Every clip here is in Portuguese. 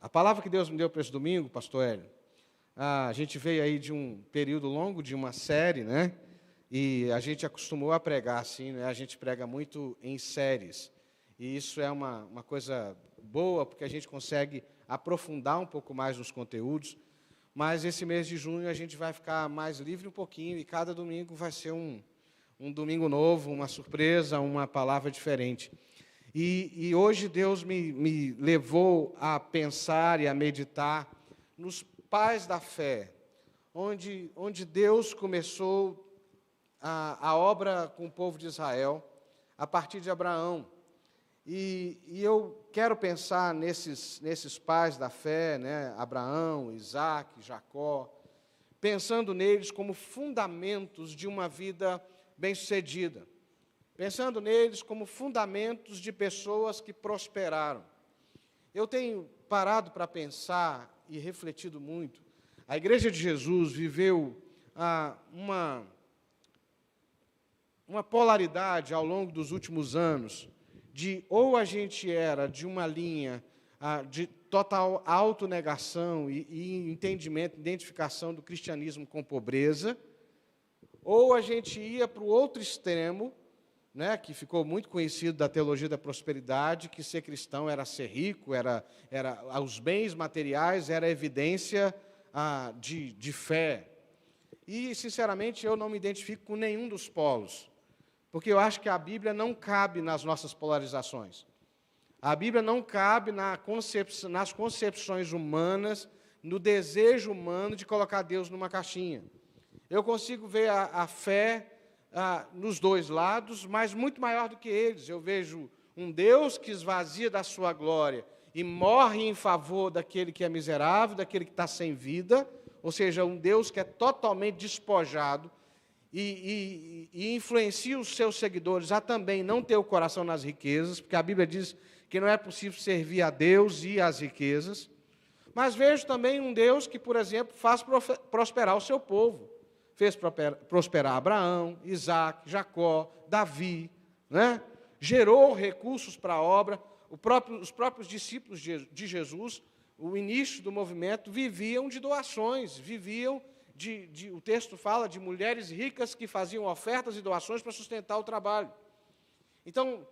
A palavra que Deus me deu para esse domingo, pastor Hélio, a gente veio aí de um período longo, de uma série, né? E a gente acostumou a pregar assim, né? A gente prega muito em séries. E isso é uma coisa boa, porque a gente consegue aprofundar um pouco mais nos conteúdos. Mas esse mês de junho a gente vai ficar mais livre um pouquinho, e cada domingo vai ser um domingo novo, uma surpresa, uma palavra diferente. E hoje Deus me levou a pensar e a meditar nos pais da fé, onde Deus começou a obra com o povo de Israel, a partir de Abraão. E eu quero pensar nesses pais da fé, né, Abraão, Isaac, Jacó, pensando neles como fundamentos de uma vida bem-sucedida, pensando neles como fundamentos de pessoas que prosperaram. Eu tenho parado para pensar e refletido muito. A Igreja de Jesus viveu uma polaridade ao longo dos últimos anos, de ou a gente era de uma linha de total autonegação e entendimento, identificação do cristianismo com pobreza, ou a gente ia para o outro extremo, né, que ficou muito conhecido da teologia da prosperidade, que ser cristão era ser rico, era os bens materiais, era evidência de fé. E, sinceramente, eu não me identifico com nenhum dos polos, porque eu acho que a Bíblia não cabe nas nossas polarizações. A Bíblia não cabe nas concepções humanas, no desejo humano de colocar Deus numa caixinha. Eu consigo ver a fé nos dois lados, mas muito maior do que eles. Eu vejo um Deus que esvazia da sua glória e morre em favor daquele que é miserável, daquele que está sem vida, ou seja, um Deus que é totalmente despojado e influencia os seus seguidores a também não ter o coração nas riquezas, porque a Bíblia diz que não é possível servir a Deus e às riquezas. Mas vejo também um Deus que, por exemplo, faz prosperar o seu povo. Fez prosperar Abraão, Isaac, Jacó, Davi, né? Gerou recursos para a obra. Os próprios discípulos de Jesus, o início do movimento, viviam de doações, viviam o texto fala de mulheres ricas que faziam ofertas e doações para sustentar o trabalho. Então,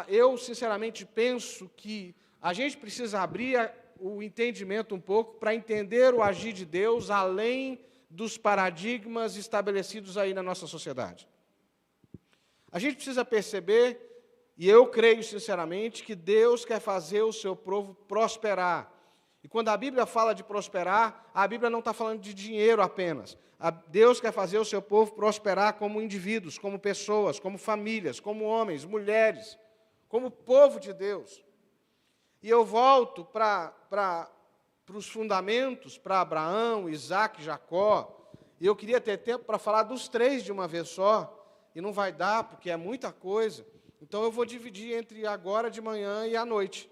eu sinceramente penso que a gente precisa abrir o entendimento um pouco para entender o agir de Deus além dos paradigmas estabelecidos aí na nossa sociedade. A gente precisa perceber, e eu creio sinceramente, que Deus quer fazer o seu povo prosperar. E quando a Bíblia fala de prosperar, a Bíblia não está falando de dinheiro apenas. Deus quer fazer o seu povo prosperar como indivíduos, como pessoas, como famílias, como homens, mulheres, como povo de Deus. E eu volto para os fundamentos, para Abraão, Isaac, Jacó, e eu queria ter tempo para falar dos três de uma vez só, e não vai dar, porque é muita coisa. Então, eu vou dividir entre agora de manhã e à noite.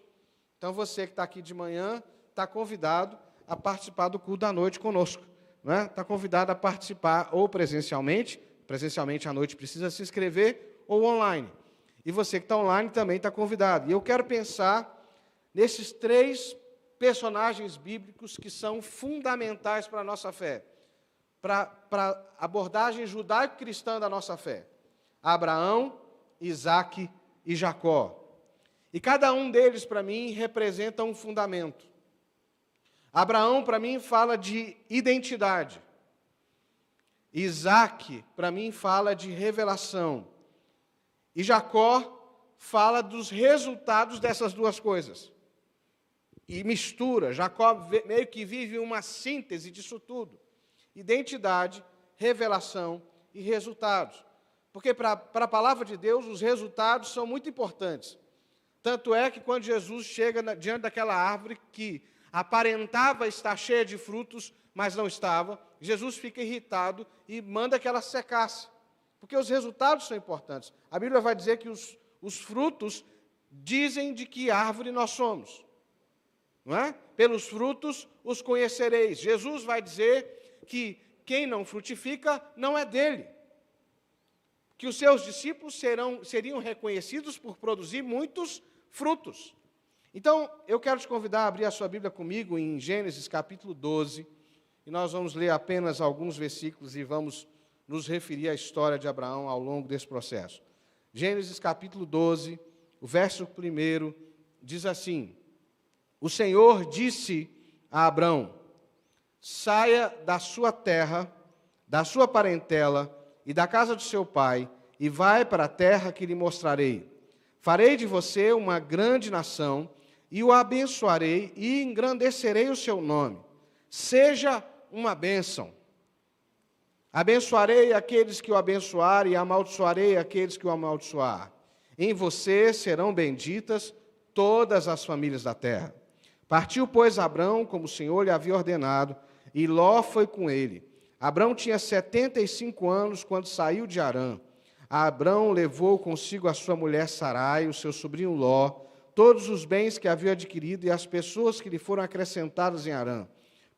Então, você que está aqui de manhã, está convidado a participar do culto da noite conosco. Né? Está convidado a participar ou presencialmente à noite precisa se inscrever, ou online. E você que está online também está convidado. E eu quero pensar nesses três personagens bíblicos que são fundamentais para a nossa fé, para a abordagem judaico-cristã da nossa fé. Abraão, Isaac e Jacó. E cada um deles, para mim, representa um fundamento. Abraão, para mim, fala de identidade. Isaac, para mim, fala de revelação. E Jacó fala dos resultados dessas duas coisas. E mistura. Jacó meio que vive uma síntese disso tudo. Identidade, revelação e resultados. Porque para a palavra de Deus, os resultados são muito importantes. Tanto é que quando Jesus chega diante daquela árvore que aparentava estar cheia de frutos, mas não estava, Jesus fica irritado e manda que ela secasse. Porque os resultados são importantes. A Bíblia vai dizer que os frutos dizem de que árvore nós somos. Não é? Pelos frutos os conhecereis. Jesus vai dizer que quem não frutifica não é dele. Que os seus discípulos seriam reconhecidos por produzir muitos frutos. Então, eu quero te convidar a abrir a sua Bíblia comigo em Gênesis capítulo 12, e nós vamos ler apenas alguns versículos e vamos nos referir à história de Abraão ao longo desse processo. Gênesis capítulo 12, o verso 1 diz assim: O Senhor disse a Abrão: saia da sua terra, da sua parentela e da casa de seu pai, e vai para a terra que lhe mostrarei. Farei de você uma grande nação, e o abençoarei e engrandecerei o seu nome. Seja uma bênção. Abençoarei aqueles que o abençoarem e amaldiçoarei aqueles que o amaldiçoar. Em você serão benditas todas as famílias da terra. Partiu, pois, Abrão, como o Senhor lhe havia ordenado, e Ló foi com ele. Abrão tinha 75 anos quando saiu de Harã. Abrão levou consigo a sua mulher Sarai, o seu sobrinho Ló, todos os bens que havia adquirido e as pessoas que lhe foram acrescentadas em Harã.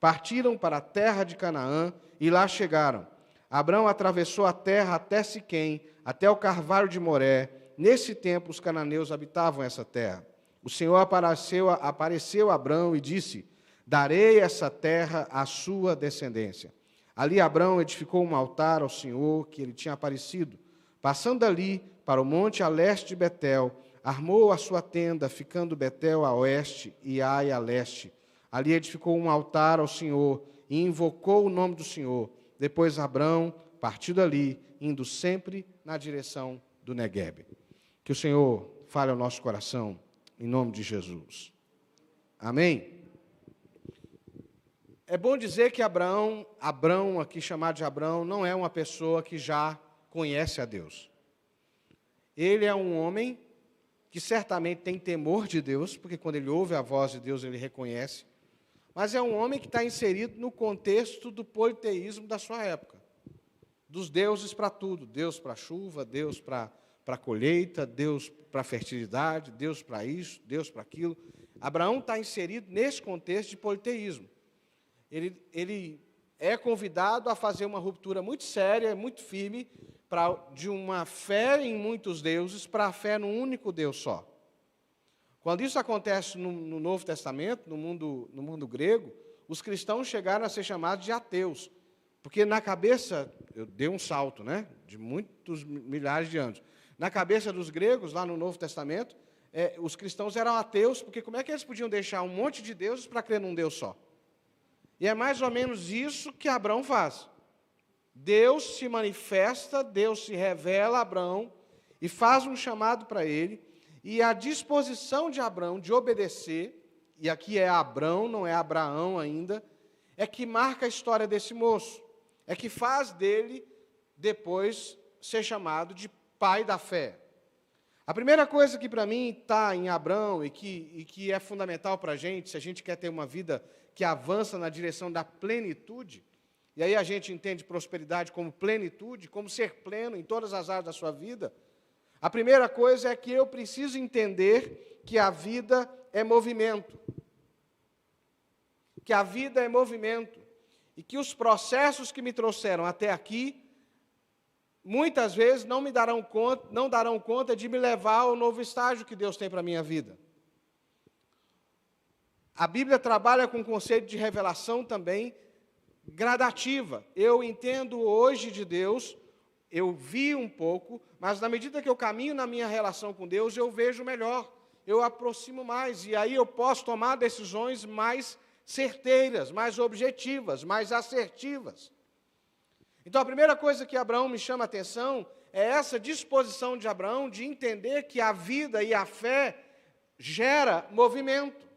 Partiram para a terra de Canaã e lá chegaram. Abrão atravessou a terra até Siquém, até o carvalho de Moré. Nesse tempo, os cananeus habitavam essa terra. O Senhor apareceu a Abrão e disse: darei essa terra à sua descendência. Ali Abrão edificou um altar ao Senhor que ele tinha aparecido. Passando ali para o monte a leste de Betel, armou a sua tenda, ficando Betel a oeste e Ai a leste. Ali edificou um altar ao Senhor e invocou o nome do Senhor. Depois Abrão partiu dali, indo sempre na direção do Neguebe. Que o Senhor fale ao nosso coração, em nome de Jesus. Amém? É bom dizer que Abrão, aqui chamado de Abrão, não é uma pessoa que já conhece a Deus. Ele é um homem que certamente tem temor de Deus, porque quando ele ouve a voz de Deus, ele reconhece. Mas é um homem que está inserido no contexto do politeísmo da sua época. Dos deuses para tudo. Deus para a chuva, Deus para a colheita, Deus para a fertilidade, Deus para isso, Deus para aquilo. Abraão está inserido nesse contexto de politeísmo. Ele é convidado a fazer uma ruptura muito séria, muito firme, de uma fé em muitos deuses para a fé num único Deus só. Quando isso acontece no Novo Testamento, no mundo grego, os cristãos chegaram a ser chamados de ateus, porque na cabeça, eu dei um salto, né, de muitos milhares de anos, na cabeça dos gregos, lá no Novo Testamento, os cristãos eram ateus, porque como é que eles podiam deixar um monte de deuses para crer num Deus só? E é mais ou menos isso que Abrão faz. Deus se manifesta, Deus se revela a Abrão e faz um chamado para ele, e a disposição de Abrão de obedecer, e aqui é Abrão, não é Abraão ainda, é que marca a história desse moço, é que faz dele, depois, ser chamado de pai da fé. A primeira coisa que para mim está em Abrão e que é fundamental para a gente, se a gente quer ter uma vida que avança na direção da plenitude, e aí a gente entende prosperidade como plenitude, como ser pleno em todas as áreas da sua vida. A primeira coisa é que eu preciso entender que a vida é movimento. Que a vida é movimento. E que os processos que me trouxeram até aqui, muitas vezes não darão conta de me levar ao novo estágio que Deus tem para a minha vida. A Bíblia trabalha com o conceito de revelação também gradativa. Eu entendo hoje de Deus, eu vi um pouco, mas na medida que eu caminho na minha relação com Deus, eu vejo melhor, eu aproximo mais, e aí eu posso tomar decisões mais certeiras, mais objetivas, mais assertivas. Então, a primeira coisa que Abraão me chama a atenção é essa disposição de Abraão de entender que a vida e a fé gera movimento.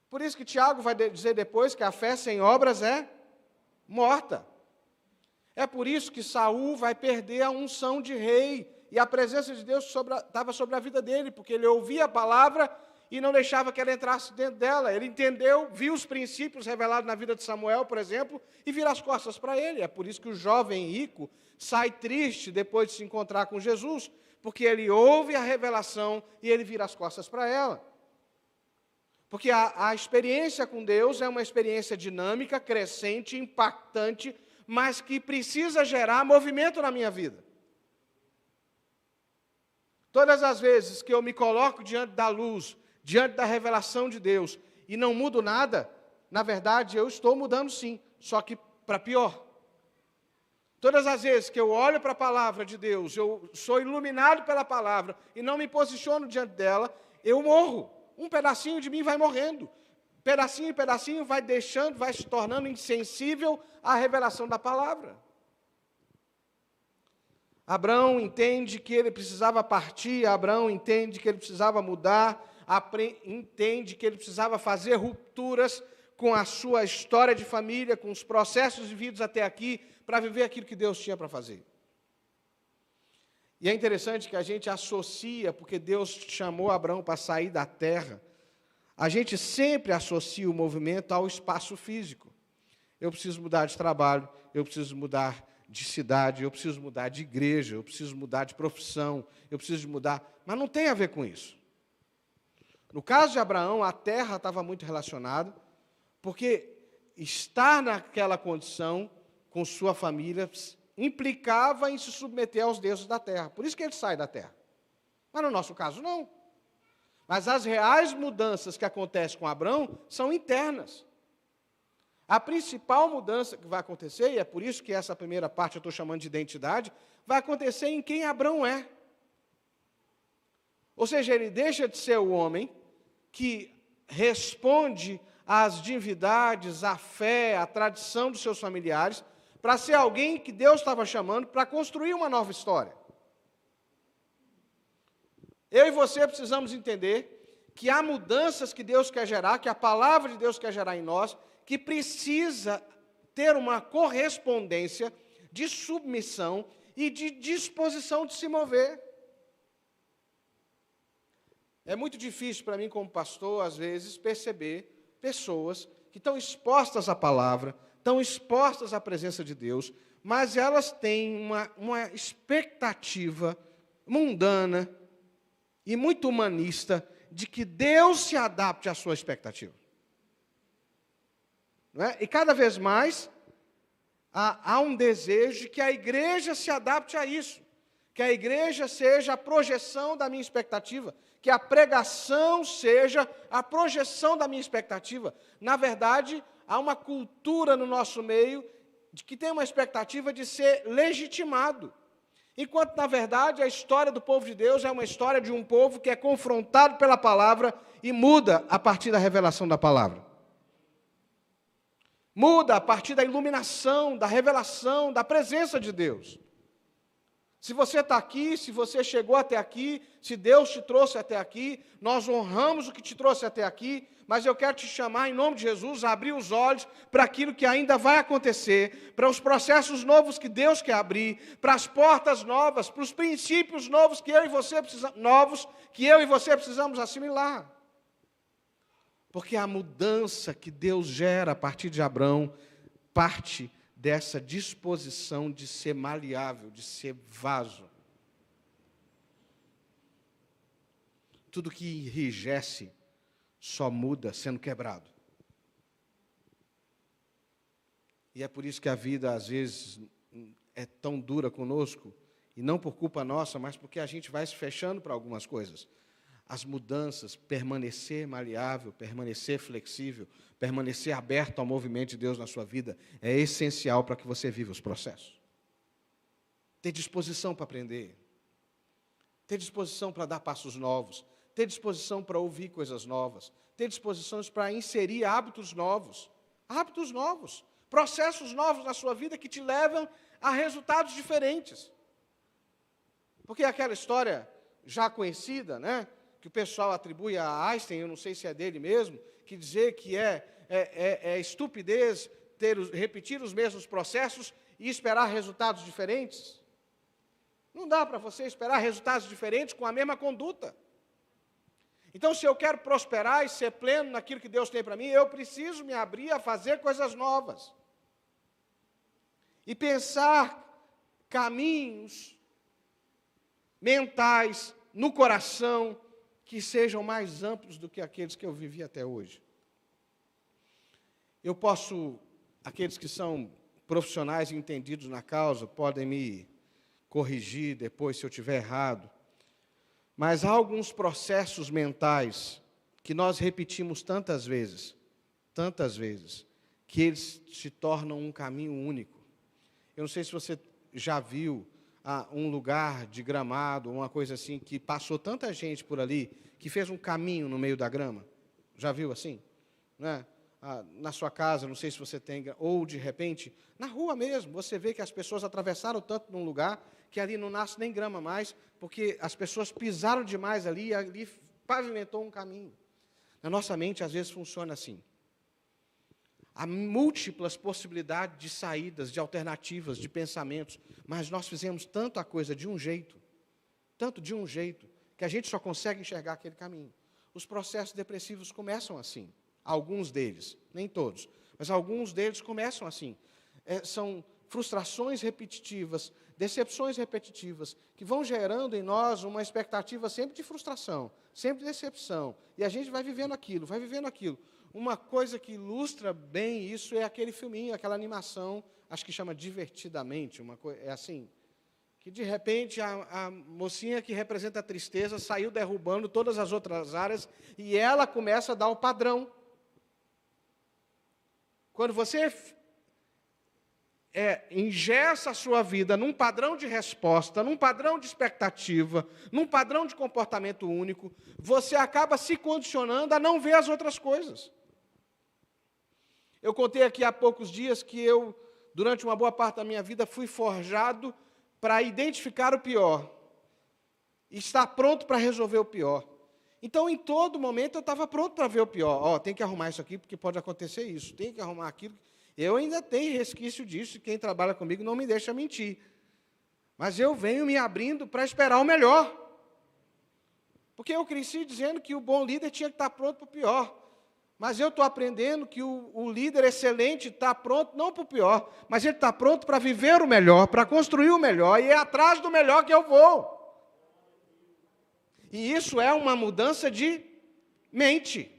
Por isso que Tiago vai dizer depois que a fé sem obras é morta. É por isso que Saul vai perder a unção de rei, e a presença de Deus estava sobre a vida dele, porque ele ouvia a palavra e não deixava que ela entrasse dentro dela. Ele entendeu, viu os princípios revelados na vida de Samuel, por exemplo, e vira as costas para ele. É por isso que o jovem rico sai triste depois de se encontrar com Jesus, porque ele ouve a revelação e ele vira as costas para ela. Porque a experiência com Deus é uma experiência dinâmica, crescente, impactante, mas que precisa gerar movimento na minha vida. Todas as vezes que eu me coloco diante da luz diante da revelação de Deus, e não mudo nada, na verdade, eu estou mudando sim, só que para pior. Todas as vezes que eu olho para a palavra de Deus, eu sou iluminado pela palavra e não me posiciono diante dela, eu morro. Um pedacinho de mim vai morrendo. Pedacinho em pedacinho vai deixando, vai se tornando insensível à revelação da palavra. Abraão entende que ele precisava partir, Abraão entende que ele precisava mudar, entende que ele precisava fazer rupturas com a sua história de família, com os processos vividos até aqui, para viver aquilo que Deus tinha para fazer. E é interessante que a gente associa, porque Deus chamou Abraão para sair da terra, a gente sempre associa o movimento ao espaço físico. Eu preciso mudar de trabalho, eu preciso mudar de cidade, eu preciso mudar de igreja, eu preciso mudar de profissão, eu preciso mudar... Mas não tem a ver com isso. No caso de Abraão, a terra estava muito relacionada, porque estar naquela condição com sua família implicava em se submeter aos deuses da terra. Por isso que ele sai da terra. Mas no nosso caso, não. Mas as reais mudanças que acontecem com Abraão são internas. A principal mudança que vai acontecer, e é por isso que essa primeira parte eu estou chamando de identidade, vai acontecer em quem Abraão é. Ou seja, ele deixa de ser o homem que responde às divindades, à fé, à tradição dos seus familiares, para ser alguém que Deus estava chamando para construir uma nova história. Eu e você precisamos entender que há mudanças que Deus quer gerar, que a palavra de Deus quer gerar em nós, que precisa ter uma correspondência de submissão e de disposição de se mover. É muito difícil para mim, como pastor, às vezes, perceber pessoas que estão expostas à palavra, estão expostas à presença de Deus, mas elas têm uma expectativa mundana e muito humanista de que Deus se adapte à sua expectativa. Não é? E cada vez mais há um desejo de que a igreja se adapte a isso, que a igreja seja a projeção da minha expectativa, que a pregação seja a projeção da minha expectativa. Na verdade, há uma cultura no nosso meio de que tem uma expectativa de ser legitimado. Enquanto, na verdade, a história do povo de Deus é uma história de um povo que é confrontado pela palavra e muda a partir da revelação da palavra. Muda a partir da iluminação, da revelação, da presença de Deus. Se você está aqui, se você chegou até aqui, se Deus te trouxe até aqui, nós honramos o que te trouxe até aqui, mas eu quero te chamar, em nome de Jesus, a abrir os olhos para aquilo que ainda vai acontecer, para os processos novos que Deus quer abrir, para as portas novas, para os princípios novos que eu e você precisamos assimilar. Porque a mudança que Deus gera a partir de Abraão parte dessa disposição de ser maleável, de ser vaso. Tudo que enrijece só muda sendo quebrado. E é por isso que a vida, às vezes, é tão dura conosco, e não por culpa nossa, mas porque a gente vai se fechando para algumas coisas. As mudanças, permanecer maleável, permanecer flexível, permanecer aberto ao movimento de Deus na sua vida, é essencial para que você viva os processos. Ter disposição para aprender, ter disposição para dar passos novos, ter disposição para ouvir coisas novas, ter disposições para inserir hábitos novos, processos novos na sua vida que te levam a resultados diferentes. Porque aquela história já conhecida, né? Que o pessoal atribui a Einstein, eu não sei se é dele mesmo, que dizer que é estupidez repetir os mesmos processos e esperar resultados diferentes. Não dá para você esperar resultados diferentes com a mesma conduta. Então, se eu quero prosperar e ser pleno naquilo que Deus tem para mim, eu preciso me abrir a fazer coisas novas. E pensar caminhos mentais no coração que sejam mais amplos do que aqueles que eu vivi até hoje. Aqueles que são profissionais e entendidos na causa, podem me corrigir depois se eu estiver errado, mas há alguns processos mentais que nós repetimos tantas vezes, que eles se tornam um caminho único. Eu não sei se você já viu um lugar de gramado, uma coisa assim, que passou tanta gente por ali, que fez um caminho no meio da grama. Já viu assim? Né? Na sua casa, não sei se você tem, ou de repente, na rua mesmo, você vê que as pessoas atravessaram tanto num lugar que ali não nasce nem grama mais, porque as pessoas pisaram demais ali e ali pavimentou um caminho. Na nossa mente, às vezes, funciona assim. Há múltiplas possibilidades de saídas, de alternativas, de pensamentos, mas nós fizemos tanta coisa de um jeito, tanto de um jeito, que a gente só consegue enxergar aquele caminho. Os processos depressivos começam assim, alguns deles, nem todos, mas alguns deles começam assim. São frustrações repetitivas, decepções repetitivas, que vão gerando em nós uma expectativa sempre de frustração, sempre de decepção, e a gente vai vivendo aquilo, vai vivendo aquilo. Uma coisa que ilustra bem isso é aquele filminho, aquela animação, acho que chama Divertidamente, é assim, que de repente a mocinha que representa a tristeza saiu derrubando todas as outras áreas e ela começa a dar o padrão. Quando você engessa a sua vida num padrão de resposta, num padrão de expectativa, num padrão de comportamento único, você acaba se condicionando a não ver as outras coisas. Eu contei aqui há poucos dias que eu, durante uma boa parte da minha vida, fui forjado para identificar o pior e estar pronto para resolver o pior. Então, em todo momento, eu estava pronto para ver o pior. Tem que arrumar isso aqui, porque pode acontecer isso. Tem que arrumar aquilo. Eu ainda tenho resquício disso, e quem trabalha comigo não me deixa mentir. Mas eu venho me abrindo para esperar o melhor. Porque eu cresci dizendo que o bom líder tinha que estar pronto para o pior. Mas eu estou aprendendo que o líder excelente está pronto não para o pior, mas ele está pronto para viver o melhor, para construir o melhor, e é atrás do melhor que eu vou. E isso é uma mudança de mente.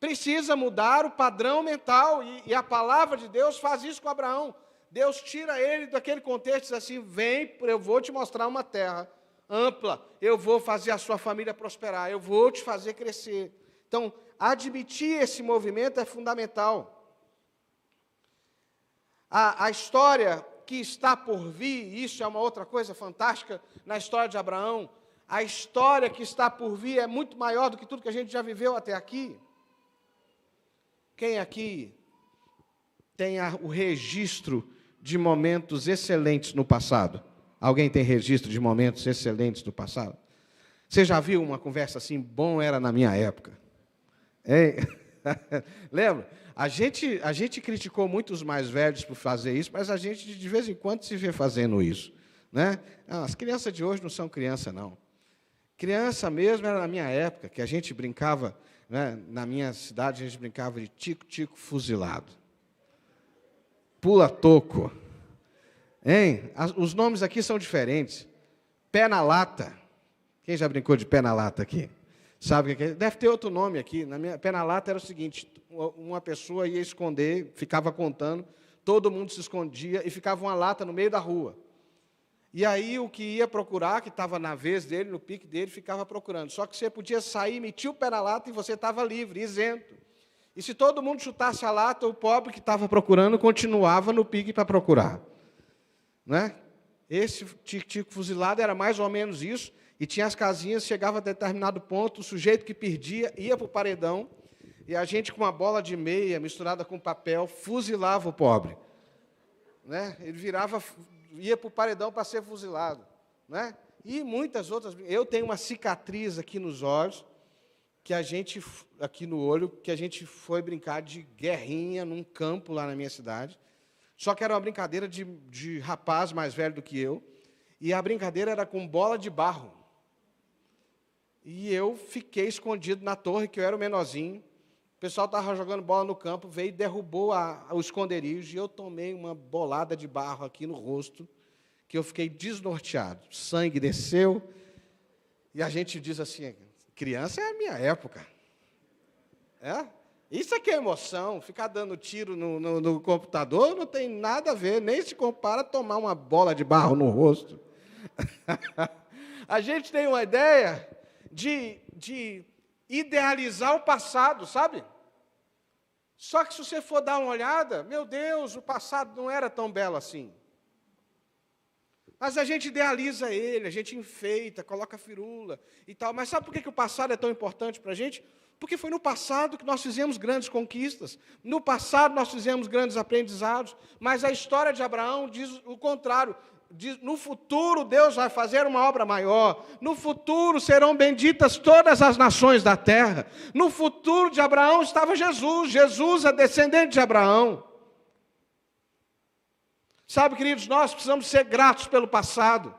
Precisa mudar o padrão mental, e a palavra de Deus faz isso com Abraão. Deus tira ele daquele contexto e diz assim: vem, eu vou te mostrar uma terra ampla, eu vou fazer a sua família prosperar, eu vou te fazer crescer. Então, admitir esse movimento é fundamental. A história que está por vir, isso é uma outra coisa fantástica na história de Abraão, a história que está por vir é muito maior do que tudo que a gente já viveu até aqui. Quem aqui tem o registro de momentos excelentes no passado? Alguém tem registro de momentos excelentes no passado? Você já viu uma conversa assim, bom era na minha época? Lembra? A gente criticou muito os mais velhos por fazer isso, mas a gente, de vez em quando, se vê fazendo isso. Né? Não, as crianças de hoje não são criança, não. Criança mesmo era na minha época, que a gente brincava, né, na minha cidade, a gente brincava de tico-tico fuzilado. Pula-toco. Os nomes aqui são diferentes. Pé na lata. Quem já brincou de pé na lata aqui? Sabe o que é? Deve ter outro nome aqui. Pé na lata era o seguinte: uma pessoa ia esconder, ficava contando, todo mundo se escondia e ficava uma lata no meio da rua. E aí o que ia procurar, que estava na vez dele, no pique dele, ficava procurando. Só que você podia sair, metia o pé na lata e você estava livre, isento. E se todo mundo chutasse a lata, o pobre que estava procurando continuava no pique para procurar. Né? Esse tico-tico fuzilado era mais ou menos isso. E tinha as casinhas, chegava a determinado ponto, o sujeito que perdia ia para o paredão, e a gente, com uma bola de meia misturada com papel, fuzilava o pobre. Né? Ele ia para o paredão para ser fuzilado. Né? E muitas outras. Eu tenho uma cicatriz aqui nos olhos, aqui no olho, que a gente foi brincar de guerrinha num campo lá na minha cidade. Só que era uma brincadeira de rapaz mais velho do que eu, e a brincadeira era com bola de barro. E eu fiquei escondido na torre, que eu era o menorzinho. O pessoal estava jogando bola no campo, veio e derrubou o esconderijo, e eu tomei uma bolada de barro aqui no rosto, que eu fiquei desnorteado. Sangue desceu, e a gente diz assim: criança é a minha época. Isso aqui é emoção. Ficar dando tiro no computador não tem nada a ver, nem se compara a tomar uma bola de barro no rosto. A gente tem uma ideia de idealizar o passado, sabe? Só que se você for dar uma olhada, meu Deus, o passado não era tão belo assim. Mas a gente idealiza ele, a gente enfeita, coloca firula e tal. Mas sabe por que o passado é tão importante para a gente? Porque foi no passado que nós fizemos grandes conquistas. No passado nós fizemos grandes aprendizados. Mas a história de Abraão diz o contrário. Diz, no futuro Deus vai fazer uma obra maior. No futuro serão benditas todas as nações da terra. No futuro de Abraão estava Jesus. Jesus é descendente de Abraão. Sabe, queridos, nós precisamos ser gratos pelo passado.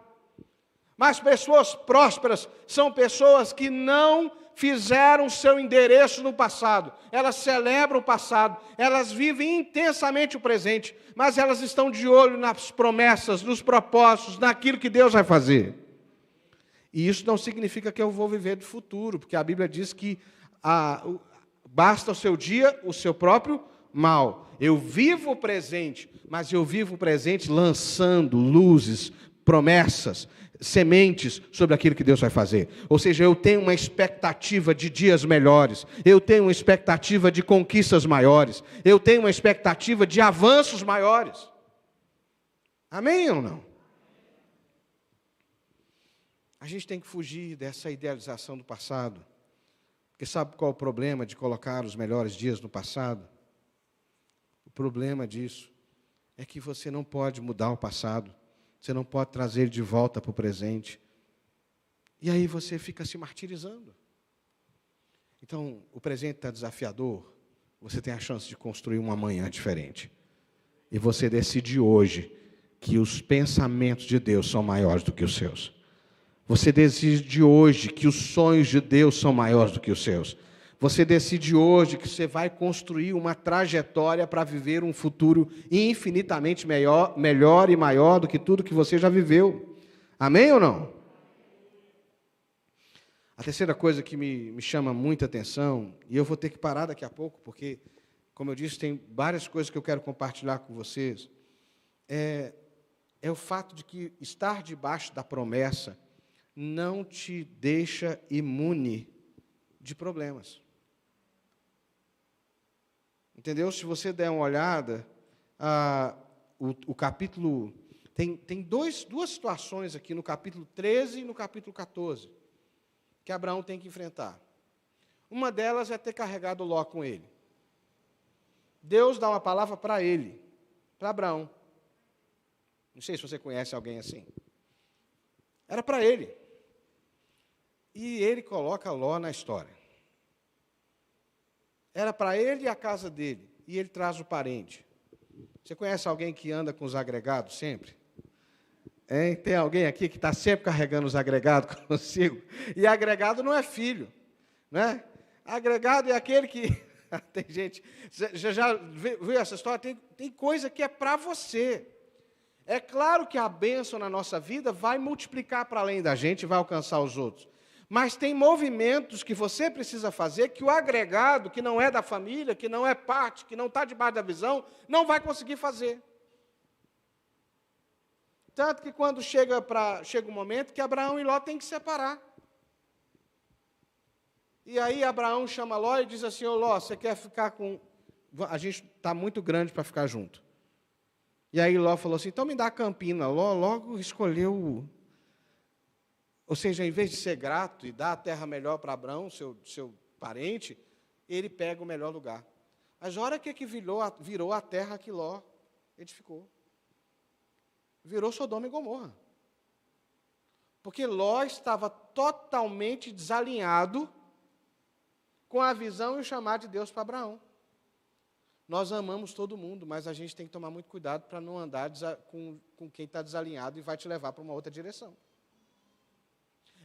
Mas pessoas prósperas são pessoas que não fizeram seu endereço no passado. Elas celebram o passado, elas vivem intensamente o presente, mas elas estão de olho nas promessas, nos propósitos, naquilo que Deus vai fazer. E isso não significa que eu vou viver do futuro, porque a Bíblia diz que basta o seu dia, o seu próprio mal. Eu vivo o presente, mas eu vivo o presente lançando luzes, promessas, sementes sobre aquilo que Deus vai fazer. Ou seja, eu tenho uma expectativa de dias melhores, eu tenho uma expectativa de conquistas maiores, eu tenho uma expectativa de avanços maiores. Amém ou não? A gente tem que fugir dessa idealização do passado, porque sabe qual é o problema de colocar os melhores dias no passado? O problema disso é que você não pode mudar o passado. Você não pode trazer ele de volta para o presente. E aí você fica se martirizando. Então, o presente está desafiador. Você tem a chance de construir um amanhã diferente. E você decide hoje que os pensamentos de Deus são maiores do que os seus. Você decide hoje que os sonhos de Deus são maiores do que os seus. Você decide hoje que você vai construir uma trajetória para viver um futuro infinitamente melhor e maior do que tudo que você já viveu. Amém ou não? A terceira coisa que me chama muita atenção, e eu vou ter que parar daqui a pouco, porque, como eu disse, tem várias coisas que eu quero compartilhar com vocês, é o fato de que estar debaixo da promessa não te deixa imune de problemas. Entendeu? Se você der uma olhada, o capítulo... Tem duas situações aqui no capítulo 13 e no capítulo 14, que Abraão tem que enfrentar. Uma delas é ter carregado Ló com ele. Deus dá uma palavra para ele, para Abraão. Não sei se você conhece alguém assim. Era para ele. E ele coloca Ló na história. Era para ele e a casa dele. E ele traz o parente. Você conhece alguém que anda com os agregados sempre? Hein? Tem alguém aqui que está sempre carregando os agregados consigo? E agregado não é filho. Né? Agregado é aquele que... Tem gente... Já viu essa história? Tem coisa que é para você. É claro que a bênção na nossa vida vai multiplicar para além da gente e vai alcançar os outros. Mas tem movimentos que você precisa fazer que o agregado, que não é da família, que não é parte, que não está debaixo da visão, não vai conseguir fazer. Tanto que quando chega um momento que Abraão e Ló têm que separar. E aí Abraão chama Ló e diz assim, ô Ló, você quer ficar com... A gente está muito grande para ficar junto. E aí Ló falou assim, então me dá a campina. Ló logo escolheu... Ou seja, em vez de ser grato e dar a terra melhor para Abraão, seu parente, ele pega o melhor lugar. Mas a hora que virou a terra que Ló edificou. Virou Sodoma e Gomorra. Porque Ló estava totalmente desalinhado com a visão e o chamado de Deus para Abraão. Nós amamos todo mundo, mas a gente tem que tomar muito cuidado para não andar com quem está desalinhado e vai te levar para uma outra direção.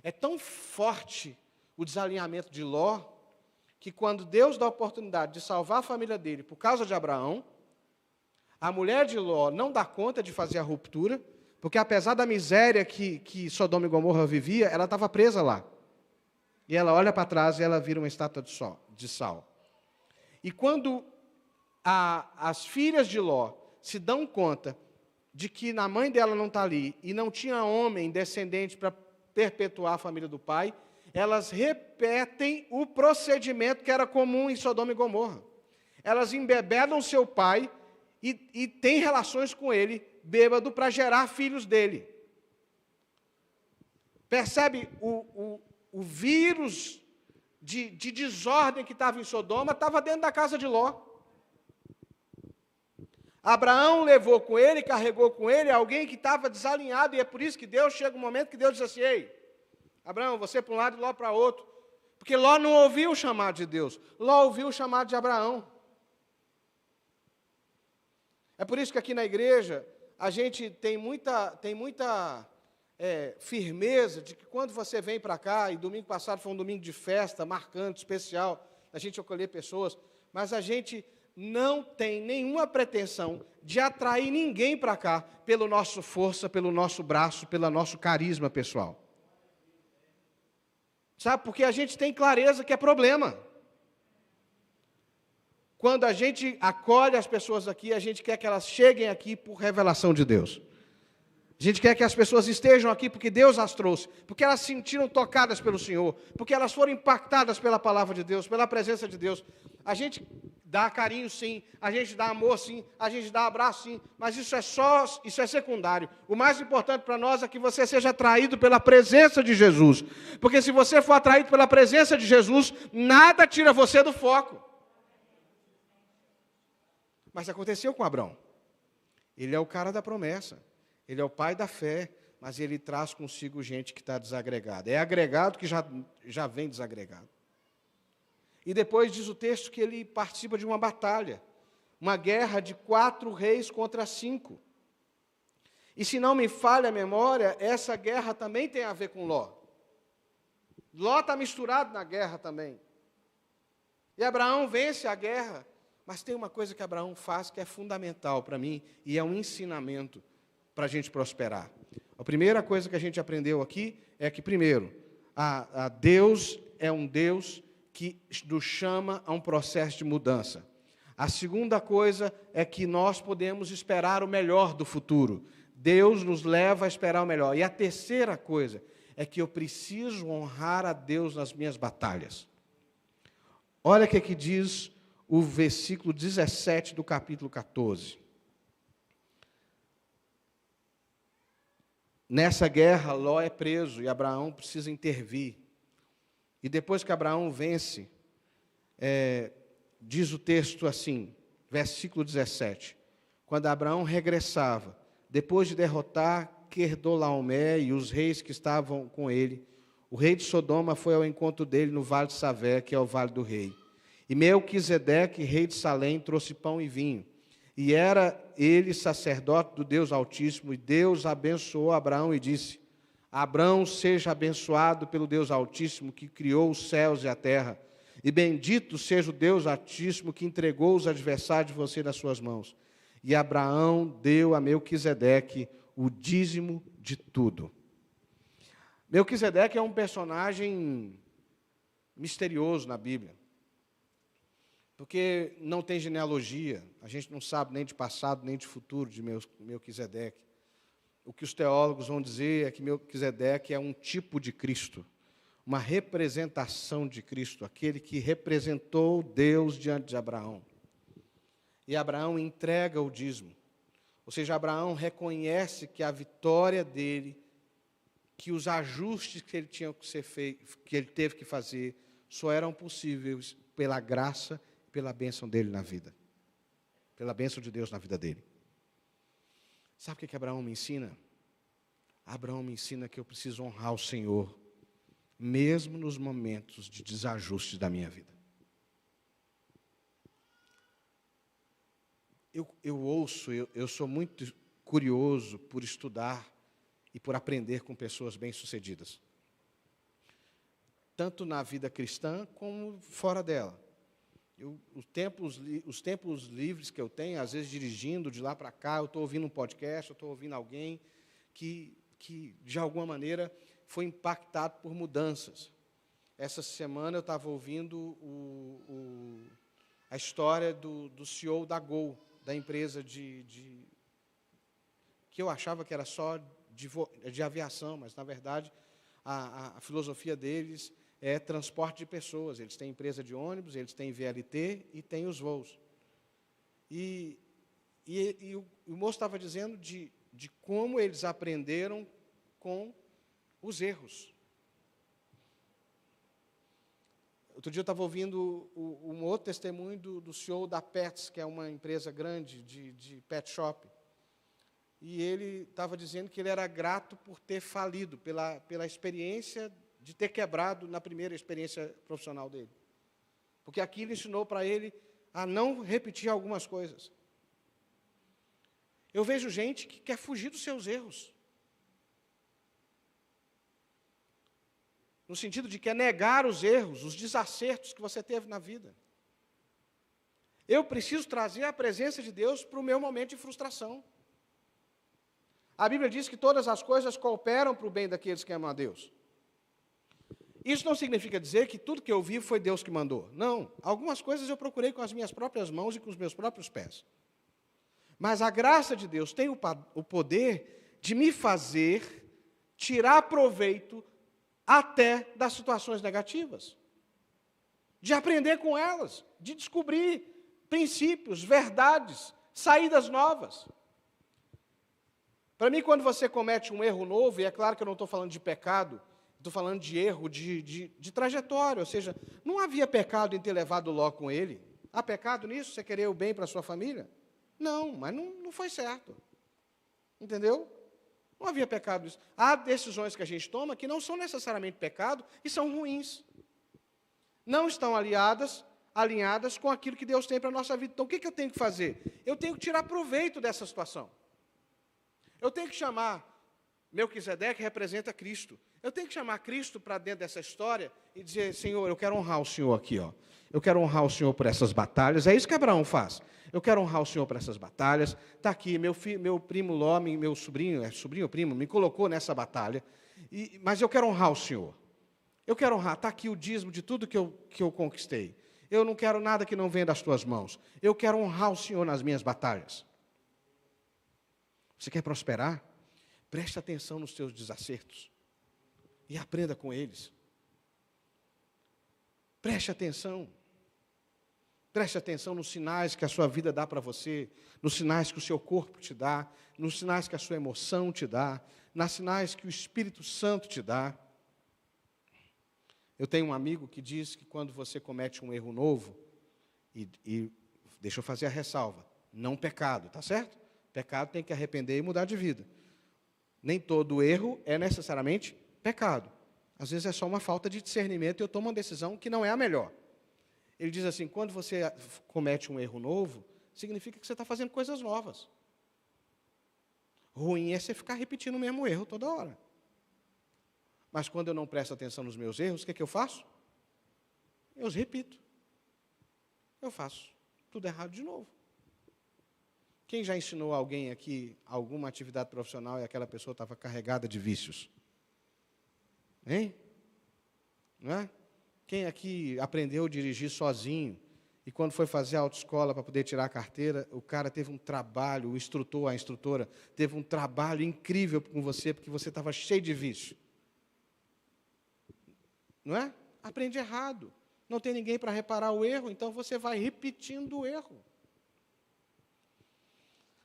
É tão forte o desalinhamento de Ló, que quando Deus dá a oportunidade de salvar a família dele por causa de Abraão, a mulher de Ló não dá conta de fazer a ruptura, porque apesar da miséria que Sodoma e Gomorra vivia, ela estava presa lá. E ela olha para trás e ela vira uma estátua de sal. E quando as filhas de Ló se dão conta de que a mãe dela não está ali, e não tinha homem descendente para perpetuar a família do pai, elas repetem o procedimento que era comum em Sodoma e Gomorra. Elas embebedam seu pai e têm relações com ele, bêbado, para gerar filhos dele. Percebe? O vírus de desordem que estava em Sodoma estava dentro da casa de Ló. Abraão levou com ele, carregou com ele alguém que estava desalinhado, e é por isso que Deus, chega um momento que Deus diz assim: ei, Abraão, você para um lado e Ló para outro. Porque Ló não ouviu o chamado de Deus, Ló ouviu o chamado de Abraão. É por isso que aqui na igreja a gente tem muita firmeza de que quando você vem para cá, e domingo passado foi um domingo de festa, marcante, especial, a gente acolher pessoas, mas a gente não tem nenhuma pretensão de atrair ninguém para cá pela nossa força, pelo nosso braço, pelo nosso carisma pessoal. Sabe, porque a gente tem clareza que é problema. Quando a gente acolhe as pessoas aqui, a gente quer que elas cheguem aqui por revelação de Deus. A gente quer que as pessoas estejam aqui porque Deus as trouxe, porque elas se sentiram tocadas pelo Senhor, porque elas foram impactadas pela palavra de Deus, pela presença de Deus. A gente dá carinho sim, a gente dá amor sim, a gente dá abraço sim, mas isso é secundário. O mais importante para nós é que você seja atraído pela presença de Jesus, porque se você for atraído pela presença de Jesus, nada tira você do foco. Mas aconteceu com Abraão. Ele é o cara da promessa, ele é o pai da fé, mas ele traz consigo gente que está desagregada. É agregado que já vem desagregado. E depois diz o texto que ele participa de uma batalha, uma guerra de 4 reis contra 5. E se não me falha a memória, essa guerra também tem a ver com Ló. Ló está misturado na guerra também. E Abraão vence a guerra, mas tem uma coisa que Abraão faz que é fundamental para mim, e é um ensinamento para a gente prosperar. A primeira coisa que a gente aprendeu aqui é que, primeiro, a Deus é um Deus que nos chama a um processo de mudança. A segunda coisa é que nós podemos esperar o melhor do futuro. Deus nos leva a esperar o melhor. E a terceira coisa é que eu preciso honrar a Deus nas minhas batalhas. Olha o que diz o versículo 17 do capítulo 14. Nessa guerra, Ló é preso e Abraão precisa intervir. E depois que Abraão vence, diz o texto assim, versículo 17. Quando Abraão regressava, depois de derrotar Querdolaomé e os reis que estavam com ele, o rei de Sodoma foi ao encontro dele no vale de Savé, que é o vale do rei. E Melquisedeque, rei de Salém, trouxe pão e vinho. E era ele sacerdote do Deus Altíssimo, e Deus abençoou Abraão e disse: Abraão, seja abençoado pelo Deus Altíssimo, que criou os céus e a terra. E bendito seja o Deus Altíssimo, que entregou os adversários de você nas suas mãos. E Abraão deu a Melquisedeque o dízimo de tudo. Melquisedeque é um personagem misterioso na Bíblia, porque não tem genealogia, a gente não sabe nem de passado, nem de futuro de Melquisedeque. O que os teólogos vão dizer é que Melquisedeque é um tipo de Cristo, uma representação de Cristo, aquele que representou Deus diante de Abraão. E Abraão entrega o dízimo, ou seja, Abraão reconhece que a vitória dele, que os ajustes que ele tinha que ser feito, que ele teve que fazer, só eram possíveis pela graça, pela bênção dele na vida, pela bênção de Deus na vida dele. Sabe o que Abraão me ensina? Abraão me ensina que eu preciso honrar o Senhor, mesmo nos momentos de desajustes da minha vida. Eu sou muito curioso por estudar e por aprender com pessoas bem-sucedidas, tanto na vida cristã como fora dela. Os tempos livres que eu tenho, às vezes dirigindo de lá para cá, eu estou ouvindo um podcast, eu estou ouvindo alguém que, de alguma maneira, foi impactado por mudanças. Essa semana eu estava ouvindo a história do CEO da Gol, da empresa que eu achava que era só de aviação, mas, na verdade, a filosofia deles é transporte de pessoas. Eles têm empresa de ônibus, eles têm VLT e têm os voos. E o moço estava dizendo de como eles aprenderam com os erros. Outro dia eu estava ouvindo um outro testemunho do CEO da Pets, que é uma empresa grande de pet shop. E ele estava dizendo que ele era grato por ter falido, pela experiência de ter quebrado na primeira experiência profissional dele. Porque aquilo ensinou para ele a não repetir algumas coisas. Eu vejo gente que quer fugir dos seus erros. No sentido de que é negar os erros, os desacertos que você teve na vida. Eu preciso trazer a presença de Deus para o meu momento de frustração. A Bíblia diz que todas as coisas cooperam para o bem daqueles que amam a Deus. Isso não significa dizer que tudo que eu vi foi Deus que mandou. Não, algumas coisas eu procurei com as minhas próprias mãos e com os meus próprios pés. Mas a graça de Deus tem o poder de me fazer tirar proveito até das situações negativas, de aprender com elas, de descobrir princípios, verdades, saídas novas. Para mim, quando você comete um erro novo, e é claro que eu não estou falando de pecado, estou falando de erro de trajetória, ou seja, não havia pecado em ter levado Ló com ele. Há pecado nisso? Você querer o bem para a sua família? Não, mas não foi certo. Entendeu? Não havia pecado nisso. Há decisões que a gente toma que não são necessariamente pecado e são ruins. Não estão alinhadas com aquilo que Deus tem para a nossa vida. Então, o que eu tenho que fazer? Eu tenho que tirar proveito dessa situação. Eu tenho que chamar Melquisedeque, representa Cristo. Eu tenho que chamar Cristo para dentro dessa história e dizer, Senhor, eu quero honrar o Senhor aqui, ó. Eu quero honrar o Senhor por essas batalhas. É isso que Abraão faz. Eu quero honrar o Senhor por essas batalhas. Está aqui, meu primo Ló, meu sobrinho, sobrinho ou primo, me colocou nessa batalha. Mas eu quero honrar o Senhor. Eu quero honrar. Está aqui o dízimo de tudo que eu conquistei. Eu não quero nada que não venha das tuas mãos. Eu quero honrar o Senhor nas minhas batalhas. Você quer prosperar? Preste atenção nos seus desacertos. E aprenda com eles. Preste atenção. Preste atenção nos sinais que a sua vida dá para você, nos sinais que o seu corpo te dá, nos sinais que a sua emoção te dá, nos sinais que o Espírito Santo te dá. Eu tenho um amigo que diz que quando você comete um erro novo, e deixa eu fazer a ressalva, não pecado, tá certo? Pecado tem que arrepender e mudar de vida. Nem todo erro é necessariamente pecado. Às vezes é só uma falta de discernimento e eu tomo uma decisão que não é a melhor. Ele diz assim, quando você comete um erro novo, significa que você está fazendo coisas novas. Ruim é você ficar repetindo o mesmo erro toda hora. Mas quando eu não presto atenção nos meus erros, o que eu faço? Eu os repito. Eu faço tudo errado de novo. Quem já ensinou alguém aqui alguma atividade profissional e aquela pessoa estava carregada de vícios? Hein? Não é? Quem aqui aprendeu a dirigir sozinho e quando foi fazer a autoescola para poder tirar a carteira, o cara teve um trabalho, o instrutor, a instrutora, teve um trabalho incrível com você, porque você estava cheio de vício. Não é? Aprende errado. Não tem ninguém para reparar o erro, então você vai repetindo o erro.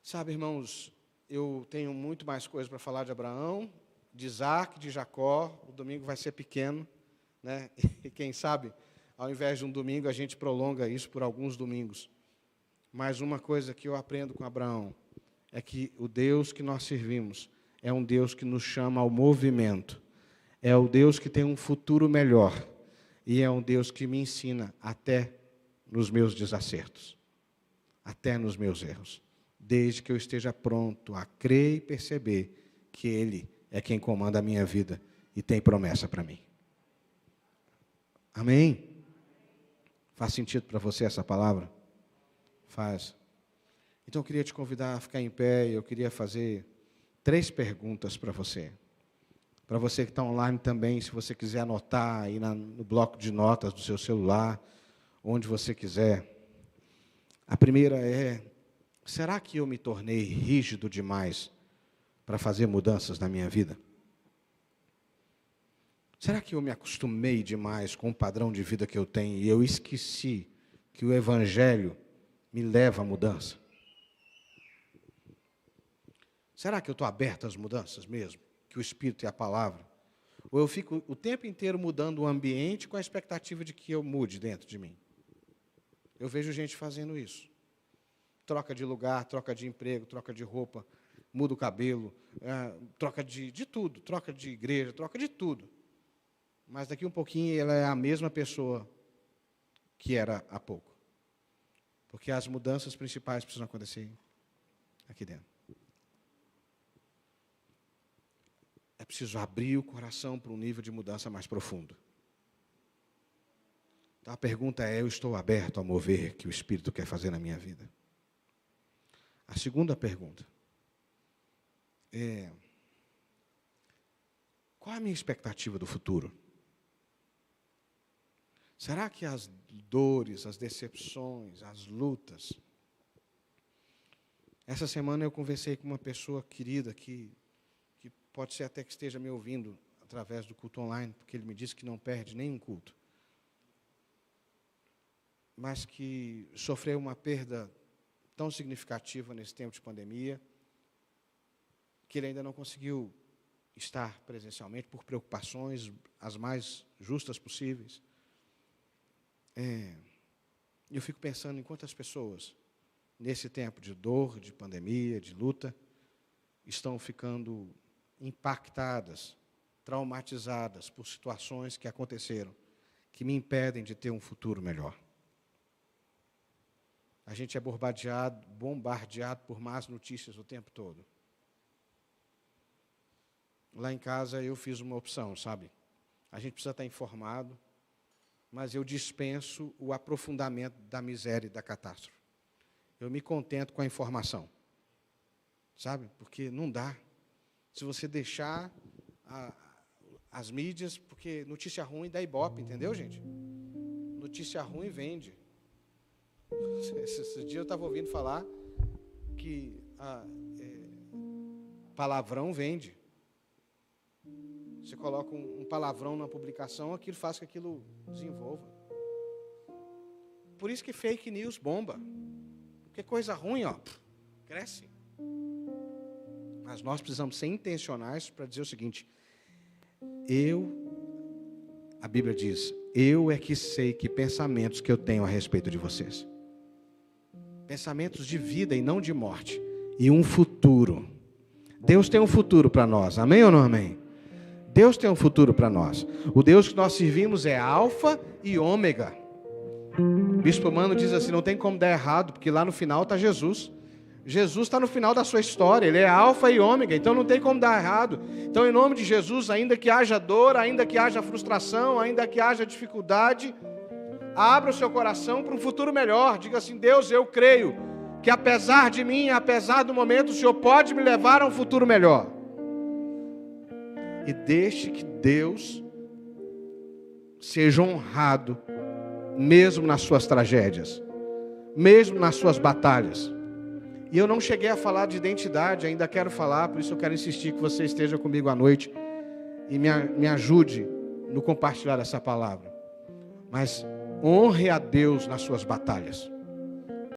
Sabe, irmãos, eu tenho muito mais coisas para falar de Abraão, de Isaac, de Jacó. O domingo vai ser pequeno, né? E quem sabe, ao invés de um domingo, a gente prolonga isso por alguns domingos. Mas uma coisa que eu aprendo com Abraão é que o Deus que nós servimos é um Deus que nos chama ao movimento. É o Deus que tem um futuro melhor. E é um Deus que me ensina até nos meus desacertos, até nos meus erros. Desde que eu esteja pronto a crer e perceber que Ele é quem comanda a minha vida e tem promessa para mim. Amém? Faz sentido para você essa palavra? Faz. Então eu queria te convidar a ficar em pé e eu queria fazer 3 perguntas para você. Para você que está online também, se você quiser anotar aí no bloco de notas do seu celular, onde você quiser. A primeira é, será que eu me tornei rígido demais para fazer mudanças na minha vida? Será que eu me acostumei demais com o padrão de vida que eu tenho e eu esqueci que o Evangelho me leva à mudança? Será que eu estou aberto às mudanças mesmo? Que o Espírito e a palavra? Ou eu fico o tempo inteiro mudando o ambiente com a expectativa de que eu mude dentro de mim? Eu vejo gente fazendo isso. Troca de lugar, troca de emprego, troca de roupa, muda o cabelo, troca de tudo, troca de igreja, troca de tudo. Mas daqui um pouquinho ela é a mesma pessoa que era há pouco. Porque as mudanças principais precisam acontecer aqui dentro. É preciso abrir o coração para um nível de mudança mais profundo. Então a pergunta é, eu estou aberto a mover que o Espírito quer fazer na minha vida? A segunda pergunta é, qual é a minha expectativa do futuro? Será que as dores, as decepções, as lutas... Essa semana eu conversei com uma pessoa querida que pode ser até que esteja me ouvindo através do culto online, porque ele me disse que não perde nenhum culto, mas que sofreu uma perda tão significativa nesse tempo de pandemia, que ele ainda não conseguiu estar presencialmente por preocupações as mais justas possíveis. Eu fico pensando em quantas pessoas, nesse tempo de dor, de pandemia, de luta, estão ficando impactadas, traumatizadas por situações que aconteceram, que me impedem de ter um futuro melhor. A gente é bombardeado por más notícias o tempo todo. Lá em casa eu fiz uma opção, sabe? A gente precisa estar informado, mas eu dispenso o aprofundamento da miséria e da catástrofe. Eu me contento com a informação, sabe? Porque não dá. Se você deixar as mídias, porque notícia ruim dá ibope, entendeu, gente? Notícia ruim vende. Esse dia eu estava ouvindo falar que palavrão vende. Você coloca um palavrão na publicação, aquilo faz que aquilo desenvolva. Por isso que fake news bomba. Porque coisa ruim, cresce. Mas nós precisamos ser intencionais para dizer o seguinte: a Bíblia diz, eu é que sei que pensamentos que eu tenho a respeito de vocês. Pensamentos de vida e não de morte. E um futuro. Deus tem um futuro para nós, amém ou não amém? Deus tem um futuro para nós. O Deus que nós servimos é Alfa e Ômega. O Bispo Mano diz assim, não tem como dar errado, porque lá no final está Jesus. Jesus está no final da sua história, Ele é Alfa e Ômega, então não tem como dar errado. Então, em nome de Jesus, ainda que haja dor, ainda que haja frustração, ainda que haja dificuldade, abra o seu coração para um futuro melhor. Diga assim, Deus, eu creio que apesar de mim, apesar do momento, o Senhor pode me levar a um futuro melhor. E deixe que Deus seja honrado, mesmo nas suas tragédias, mesmo nas suas batalhas. E eu não cheguei a falar de identidade, ainda quero falar, por isso eu quero insistir que você esteja comigo à noite e me ajude no compartilhar essa palavra. Mas honre a Deus nas suas batalhas.